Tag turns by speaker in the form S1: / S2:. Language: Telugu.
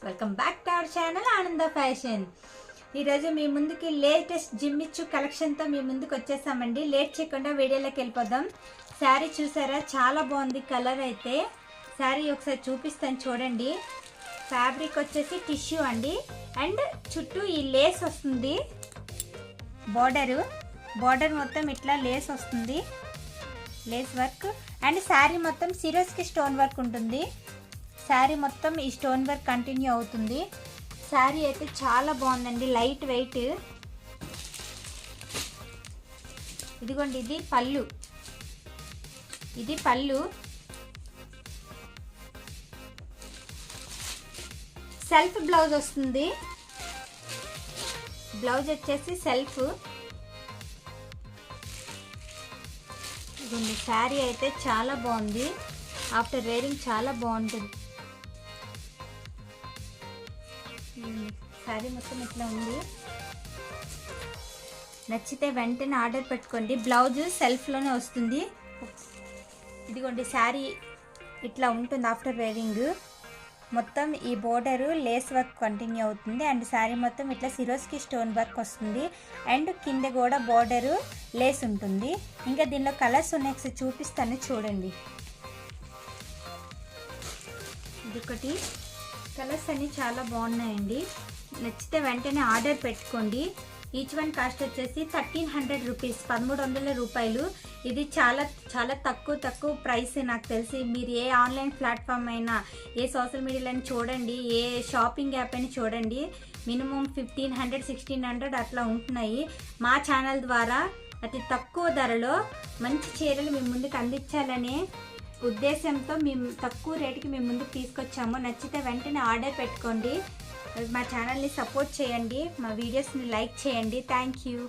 S1: Welcome back to our channel ఆనంద ఫ్యాషన్. ఈరోజు మీ ముందుకి లేటెస్ట్ జిమ్మిచ్చు కలెక్షన్తో మీ ముందుకు వచ్చేసామండి. లేట్ చేయకుండా వీడియోలోకి వెళ్ళిపోదాం. శారీ చూసారా, చాలా బాగుంది కలర్ అయితే. శారీ ఒకసారి చూపిస్తాను చూడండి. ఫ్యాబ్రిక్ వచ్చేసి టిష్యూ అండి, అండ్ చుట్టూ ఈ లేస్ వస్తుంది. బార్డర్ మొత్తం ఇట్లా లేస్ వస్తుంది, లేస్ వర్క్. అండ్ శారీ మొత్తం సిరోస్కి స్టోన్ వర్క్ ఉంటుంది. శారీ మొత్తం ఈ స్టోన్ వర్క్ కంటిన్యూ అవుతుంది. శారీ అయితే చాలా బాగుందండి, లైట్ వెయిట్. ఇదిగోండి, ఇది పళ్ళు. సెల్ఫ్ బ్లౌజ్ వస్తుంది. బ్లౌజ్ వచ్చేసి సెల్ఫ్. ఇదిగోండి, శారీ అయితే చాలా బాగుంది. ఆఫ్టర్ వేరింగ్ చాలా బాగుంటుంది. శారీ మొత్తం ఇట్లా ఉంది. నచ్చితే వెంటనే ఆర్డర్ పెట్టుకోండి. బ్లౌజ్ సెల్ఫ్లోనే వస్తుంది. ఇదిగోండి, శారీ ఇట్లా ఉంటుంది ఆఫ్టర్ వేరింగ్. మొత్తం ఈ బోర్డరు లేస్ వర్క్ కంటిన్యూ అవుతుంది. అండ్ శారీ మొత్తం ఇట్లా సిరోస్కి స్టోన్ వర్క్ వస్తుంది. అండ్ కింద కూడా బోర్డరు లేస్ ఉంటుంది. ఇంకా దీనిలో కలర్స్ ఉన్నాయి, ఒకసారి చూపిస్తాను చూడండి. ఇదొకటి. కలర్స్ అన్నీ చాలా బాగున్నాయండి. నచ్చితే వెంటనే ఆర్డర్ పెట్టుకోండి. ఈచ్ వన్ కాస్ట్ వచ్చేసి 1300 రూపీస్, 1300 రూపాయలు. ఇది చాలా చాలా తక్కువ ప్రైస్ నాకు తెలిసి. మీరు ఏ ఆన్లైన్ ప్లాట్ఫామ్ అయినా, ఏ సోషల్ మీడియాలో చూడండి, ఏ షాపింగ్ యాప్ అయినా చూడండి, మినిమం 1500, 1600 అట్లా ఉంటున్నాయి. మా ఛానల్ ద్వారా అతి తక్కువ ధరలో మంచి చీరలు మీ ముందుకు అందించాలనే ఉద్దేశంతో మేము తక్కువ రేటుకి మేము ముందుకు తీసుకొచ్చాము. నచ్చితే వెంటనే ఆర్డర్ పెట్టుకోండి. మా ఛానల్ని సపోర్ట్ చేయండి, మా వీడియోస్ని లైక్ చేయండి. Thank you.